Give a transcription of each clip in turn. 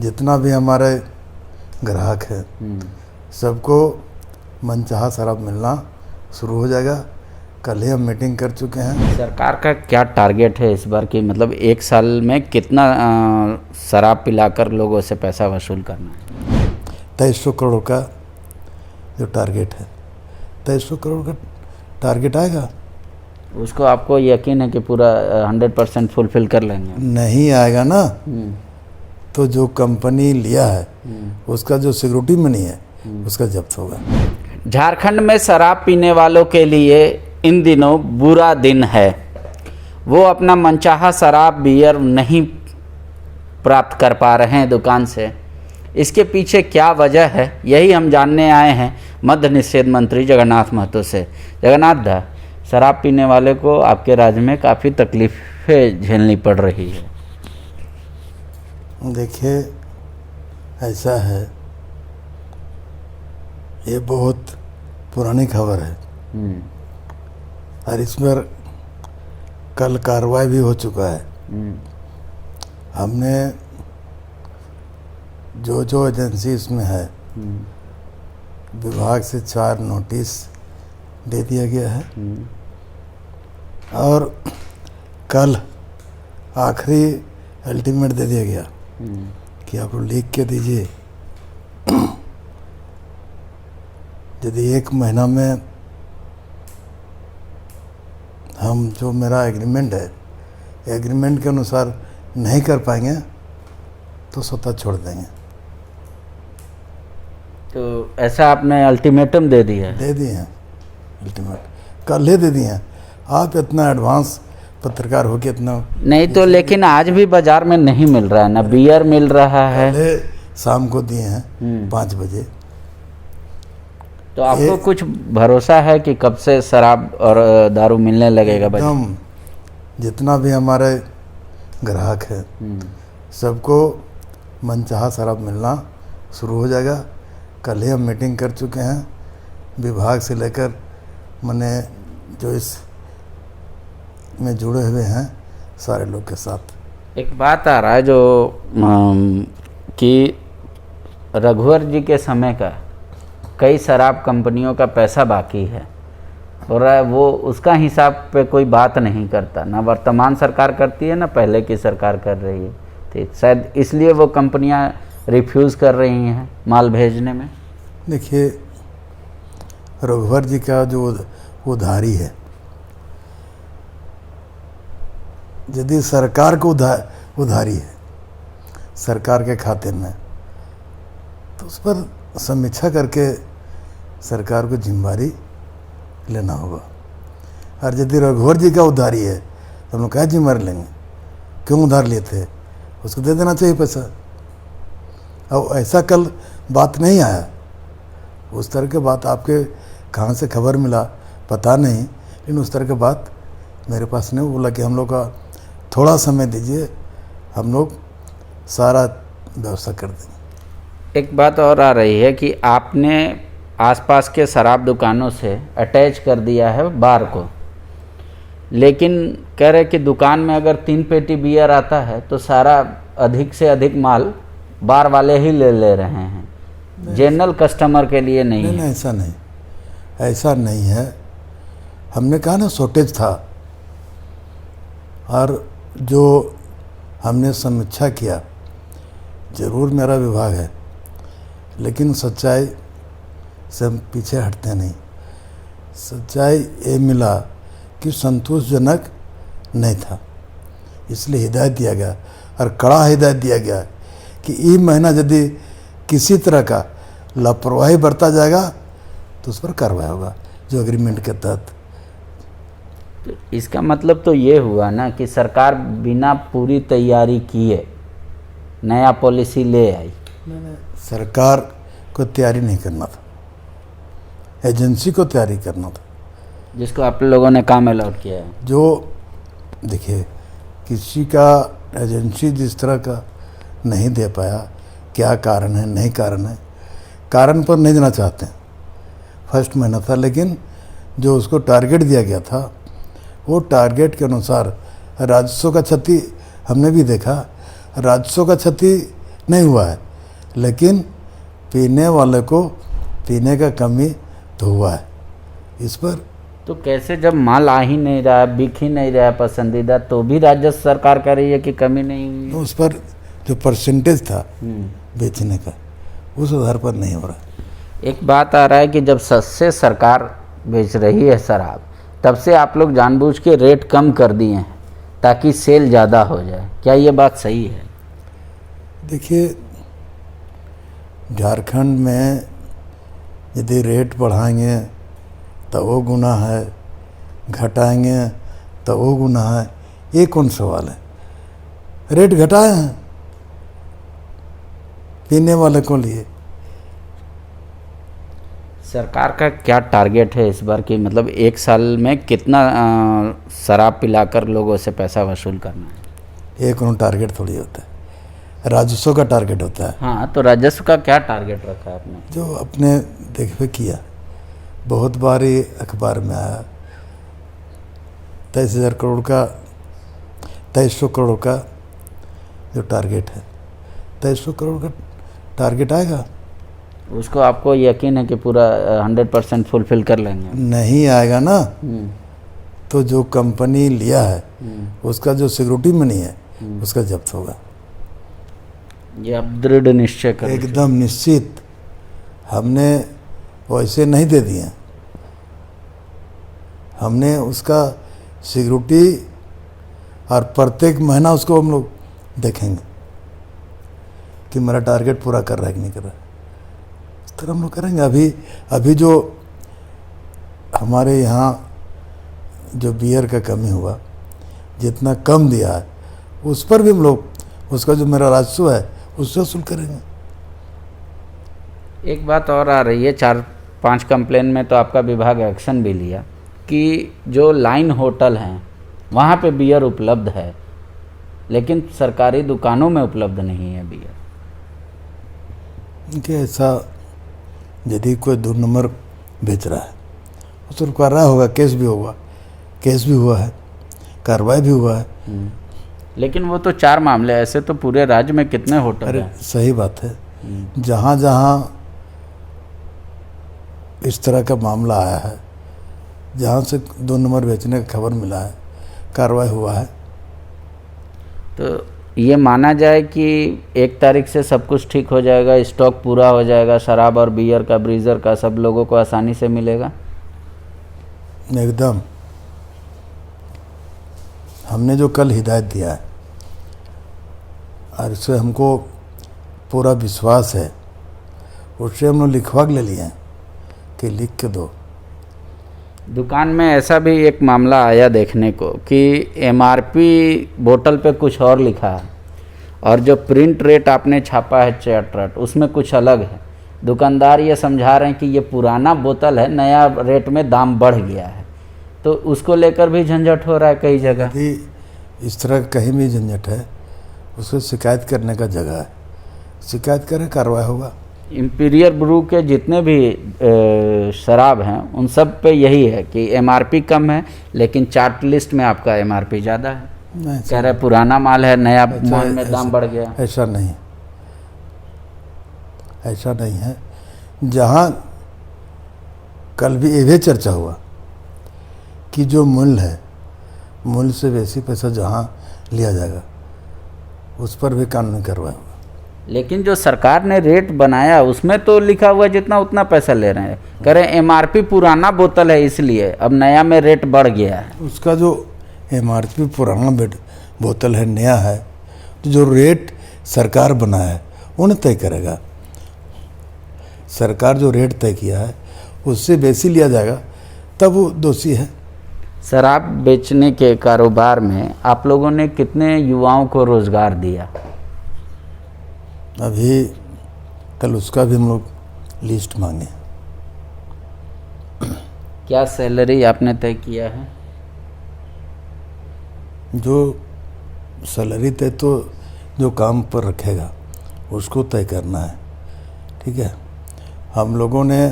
जितना भी हमारे ग्राहक है सबको मनचाहा शराब मिलना शुरू हो जाएगा। कल ही हम मीटिंग कर चुके हैं। सरकार का क्या टारगेट है इस बार की, मतलब एक साल में कितना शराब पिलाकर लोगों से पैसा वसूल करना है? 2300 करोड़ का जो टारगेट है, 2300 करोड़ का टारगेट आएगा। उसको आपको यकीन है कि पूरा 100% फुलफिल कर लेंगे? नहीं आएगा ना तो जो कंपनी लिया है उसका जो सिक्योरिटी मनी है उसका जब्त होगा। झारखंड में शराब पीने वालों के लिए इन दिनों बुरा दिन है। वो अपना मनचाहा शराब बियर नहीं प्राप्त कर पा रहे हैं दुकान से। इसके पीछे क्या वजह है, यही हम जानने आए हैं मद्य निषेध मंत्री जगन्नाथ महतो से। जगन्नाथ दा, शराब पीने वाले को आपके राज्य में काफ़ी तकलीफ़ें झेलनी पड़ रही है। देखिए, ऐसा है, ये बहुत पुरानी खबर है और इस पर कल कार्रवाई भी हो चुका है। हमने जो एजेंसी इसमें है विभाग से 4 नोटिस दे दिया गया है और कल आखिरी अल्टीमेट दे दिया गया कि आप लिख के दीजिए। यदि 1 महीना में हम जो मेरा एग्रीमेंट है, एग्रीमेंट के अनुसार नहीं कर पाएंगे तो स्वतः छोड़ देंगे। तो ऐसा आपने अल्टीमेटम दे दिया है? दे दिए हैं अल्टीमेट, कल ही दे दिए हैं। आप इतना एडवांस पत्रकार हो के इतना नहीं तो, लेकिन आज भी बाजार में नहीं मिल रहा है ना, बियर मिल रहा है। पहले शाम को दिए हैं 5 बजे। तो आपको कुछ भरोसा है कि कब से शराब और दारू मिलने लगेगा? एकदम, जितना भी हमारे ग्राहक है सबको मनचाहा शराब मिलना शुरू हो जाएगा। कल ही हम मीटिंग कर चुके हैं विभाग से लेकर मैंने जो इस में जुड़े हुए हैं सारे लोग के साथ। एक बात आ रहा है जो कि रघुवर जी के समय का कई शराब कंपनियों का पैसा बाकी है और वो उसका हिसाब पे कोई बात नहीं करता, ना वर्तमान सरकार करती है ना पहले की सरकार कर रही है। तो शायद इसलिए वो कंपनियां रिफ्यूज़ कर रही हैं माल भेजने में। देखिए, रघुवर जी का जो उधारी है, यदि सरकार को उधारी है सरकार के खाते में तो उस पर समीक्षा करके सरकार को जिम्मेदारी लेना होगा। और यदि रघुवर जी का उधारी है तो हम लोग क्या जिम्मेदारी लेंगे? क्यों उधार लिए थे, उसको दे देना चाहिए पैसा। अब ऐसा कल बात नहीं आया, उस तरह के बात आपके कहाँ से खबर मिला पता नहीं, लेकिन उस तरह की बात मेरे पास नहीं। बोला कि हम लोग का थोड़ा समय दीजिए, हम लोग सारा व्यवस्था कर देंगे। एक बात और आ रही है कि आपने आसपास के शराब दुकानों से अटैच कर दिया है बार को, लेकिन कह रहे कि दुकान में अगर 3 पेटी बियर आता है तो सारा अधिक से अधिक माल बार वाले ही ले रहे हैं, जनरल कस्टमर के लिए नहीं है। नहीं, ऐसा नहीं है। हमने कहा ना शॉर्टेज था और जो हमने समीक्षा किया, जरूर मेरा विभाग है लेकिन सच्चाई से हम पीछे हटते नहीं। सच्चाई ये मिला कि संतोषजनक नहीं था, इसलिए हिदायत दिया गया और कड़ा हिदायत दिया गया कि ये महीना यदि किसी तरह का लापरवाही बरता जाएगा तो उस पर कार्रवाई होगा जो एग्रीमेंट के तहत। तो इसका मतलब तो ये हुआ ना कि सरकार बिना पूरी तैयारी किए नया पॉलिसी ले आई। सरकार को तैयारी नहीं करना था, एजेंसी को तैयारी करना था, जिसको आप लोगों ने काम अलॉट किया है। जो देखिए, किसी का एजेंसी जिस तरह का नहीं दे पाया, क्या कारण है, नहीं कारण है, कारण पर नहीं देना चाहते हैं। फर्स्ट महीना था, लेकिन जो उसको टारगेट दिया गया था वो टारगेट के अनुसार राजस्व का क्षति हमने भी देखा, राजस्व का क्षति नहीं हुआ है, लेकिन पीने वाले को पीने का कमी तो हुआ है। इस पर तो कैसे, जब माल आ ही नहीं रहा, बिक ही नहीं रहा पसंदीदा, तो भी राज्य सरकार कह रही है कि कमी नहीं हुई है? उस पर जो परसेंटेज था बेचने का, उस आधार पर नहीं हो रहा। एक बात आ रहा है कि जब सस्ते सरकार बेच रही है शराब, तब से आप लोग जानबूझ के रेट कम कर दिए हैं ताकि सेल ज़्यादा हो जाए। क्या ये बात सही है? देखिए, झारखंड में यदि रेट बढ़ाएंगे तो वो गुनाह है, घटाएंगे तो वो गुनाह है, ये कौन सवाल है? रेट घटाए हैं पीने वाले को लिए। सरकार का क्या टारगेट है इस बार की, मतलब एक साल में कितना शराब पिलाकर लोगों से पैसा वसूल करना है? एक उन टारगेट थोड़ी होता है, राजस्व का टारगेट होता है। हाँ, तो राजस्व का क्या टारगेट रखा है आपने? जो अपने देखवे किया, बहुत बार ये अखबार में आया, 23,000 करोड़ का, 2300 करोड़ का जो टारगेट है, 2300 करोड़ का टारगेट आएगा? उसको आपको यकीन है कि पूरा 100% फुलफिल कर लेंगे? नहीं आएगा ना। तो जो कंपनी लिया है उसका जो सिक्योरिटी मनी है उसका जब्त होगा। ये आप दृढ़ निश्चय कर एकदम निश्चित। हमने वैसे नहीं दे दिए, हमने उसका सिक्योरिटी और प्रत्येक महीना उसको हम लोग देखेंगे कि मेरा टारगेट पूरा कर रहा है कि नहीं कर रहा है। इस तरह हम लोग करेंगे। अभी जो हमारे यहाँ जो बियर का कमी हुआ, जितना कम दिया है, उस पर भी हम लोग उसका जो मेरा राजस्व है उससे वसूल करेंगे। एक बात और आ रही है, 4-5 कंप्लेन में तो आपका विभाग एक्शन भी लिया कि जो लाइन होटल हैं वहाँ पे बियर उपलब्ध है, लेकिन सरकारी दुकानों में उपलब्ध नहीं है बियर। कि ऐसा यदि कोई 2 नंबर बेच रहा है उसको रुकवाना होगा, केस भी होगा, केस भी हुआ है, कार्रवाई भी हुआ है। लेकिन वो तो 4 मामले, ऐसे तो पूरे राज्य में कितने होटल अरे हैं? सही बात है। जहाँ जहाँ इस तरह का मामला आया है, जहाँ से 2 नंबर बेचने का खबर मिला है, कार्रवाई हुआ है। तो ये माना जाए कि 1 तारीख से सब कुछ ठीक हो जाएगा, स्टॉक पूरा हो जाएगा शराब और बियर का, ब्रीजर का, सब लोगों को आसानी से मिलेगा? एकदम। हमने जो कल हिदायत दिया है और इससे हमको पूरा विश्वास है, उससे हम लोग लिखवा ले लिए हैं कि लिख के दो। दुकान में ऐसा भी एक मामला आया देखने को कि MRP बोतल पे कुछ और लिखा है और जो प्रिंट रेट आपने छापा है चार्ट उसमें कुछ अलग है। दुकानदार ये समझा रहे हैं कि ये पुराना बोतल है, नया रेट में दाम बढ़ गया है, तो उसको लेकर भी झंझट हो रहा है कई जगह। यदि इस तरह कहीं भी झंझट है, उसको शिकायत करने का जगह है, शिकायत करें, कार्रवाई होगा। इंपीरियल ब्रू के जितने भी शराब हैं उन सब पे यही है कि MRP कम है, लेकिन चार्ट लिस्ट में आपका MRP ज़्यादा है। नहीं, कह रहे पुराना माल है, नया माल में दाम बढ़ गया। ऐसा नहीं, ऐसा नहीं है। जहाँ कल भी ये चर्चा हुआ कि जो मूल्य है, मूल्य से बेसी पैसा जहाँ लिया जाएगा उस पर भी कानूनी कार्रवाई होगा। लेकिन जो सरकार ने रेट बनाया उसमें तो लिखा हुआ जितना उतना पैसा ले रहे हैं। कह रहे MRP पुराना बोतल है इसलिए अब नया में रेट बढ़ गया है। उसका जो MRP पुराना बोतल है, नया है, तो जो रेट सरकार बनाया है उन्हें तय करेगा। सरकार जो रेट तय किया है उससे बेसी लिया जाएगा तब वो दोषी है। शराब बेचने के कारोबार में आप लोगों ने कितने युवाओं को रोजगार दिया? अभी कल उसका भी हम लोग लिस्ट मांगे। क्या सैलरी आपने तय किया है? जो सैलरी तय तो जो काम पर रखेगा उसको तय करना है, ठीक है। हम लोगों ने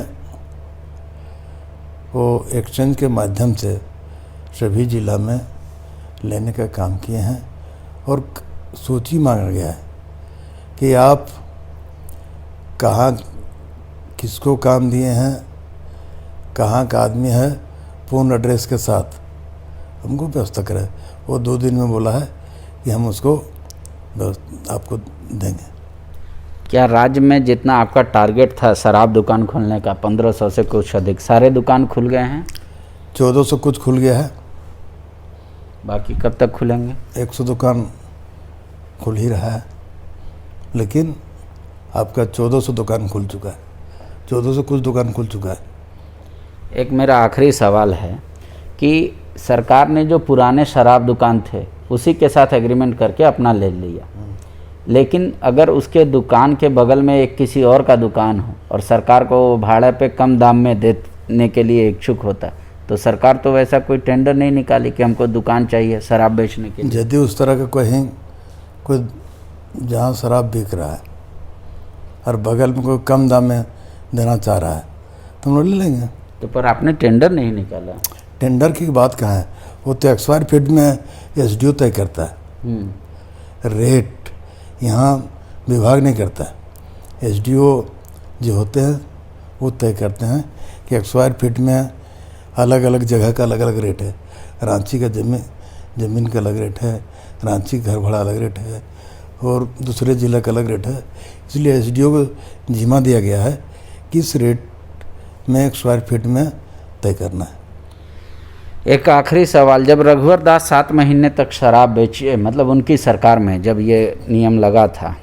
वो एक्सचेंज के माध्यम से सभी जिला में लेने का काम किए हैं और सूची मांगा गया है कि आप कहाँ किसको काम दिए हैं, कहाँ का आदमी है, पूर्ण एड्रेस के साथ हमको व्यवस्था करें। वो 2 दिन में बोला है कि हम उसको आपको देंगे। क्या राज्य में जितना आपका टारगेट था शराब दुकान खोलने का 1500 से कुछ अधिक, सारे दुकान खुल गए हैं? 1400 कुछ खुल गया है, बाकी कब तक खुलेंगे? 100 दुकान खुल ही रहा है, लेकिन आपका 1400 दुकान खुल चुका है, 1400 कुछ दुकान खुल चुका है। एक मेरा आखिरी सवाल है कि सरकार ने जो पुराने शराब दुकान थे उसी के साथ एग्रीमेंट करके अपना ले लिया, लेकिन अगर उसके दुकान के बगल में एक किसी और का दुकान हो और सरकार को भाड़े पे कम दाम में देने के लिए इच्छुक होता, तो सरकार तो वैसा कोई टेंडर नहीं निकाली कि हमको दुकान चाहिए शराब बेचने के लिए। यदि उस तरह का कोई जहाँ शराब बिक रहा है और बगल में कोई कम दाम में देना चाह रहा है तो हम लोग ले लेंगे। तो पर आपने टेंडर नहीं निकाला। टेंडर की बात कहाँ है, वो तो स्क्वायर फीट में एसडीओ तय करता है। रेट यहाँ विभाग नहीं करता है, एसडीओ जो होते हैं वो तय करते हैं कि स्क्वायर फीट में अलग अलग जगह का अलग अलग रेट है। रांची का ज़मीन का अलग रेट है, रांची घर भाड़ा अलग रेट है और दूसरे ज़िले का अलग रेट है। इसलिए एसडीओ को जिम्मा दिया गया है किस रेट में स्क्वायर फीट में तय करना है। एक आखिरी सवाल, जब रघुवर दास 7 महीने तक शराब बेचे, मतलब उनकी सरकार में जब ये नियम लगा था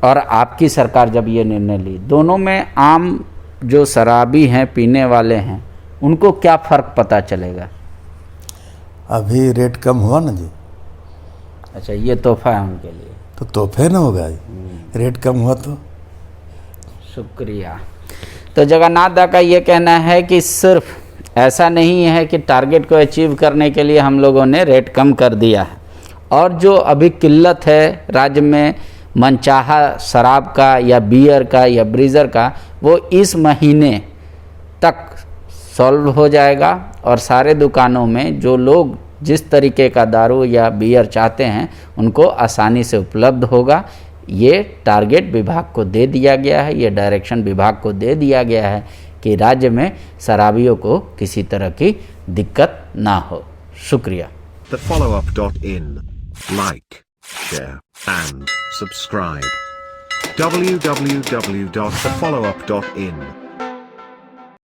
और आपकी सरकार जब ये निर्णय ली, दोनों में आम जो शराबी हैं, पीने वाले हैं, उनको क्या फ़र्क पता चलेगा? अभी रेट कम हुआ ना जी। अच्छा, ये तोहफा है उनके लिए। तो तोहफे ना होगा, रेट कम हुआ तो। शुक्रिया। तो जगन्नाथ दा का ये कहना है कि सिर्फ ऐसा नहीं है कि टारगेट को अचीव करने के लिए हम लोगों ने रेट कम कर दिया है, और जो अभी किल्लत है राज्य में मनचाहा शराब का या बियर का या ब्रीजर का, वो इस महीने तक सॉल्व हो जाएगा और सारे दुकानों में जो लोग जिस तरीके का दारू या बियर चाहते हैं उनको आसानी से उपलब्ध होगा। ये टारगेट विभाग को दे दिया गया है, ये डायरेक्शन विभाग को दे दिया गया है कि राज्य में शराबियों को किसी तरह की दिक्कत ना हो। शुक्रिया। TheFollowUp.in. Like, share and subscribe. www.thefollowup.in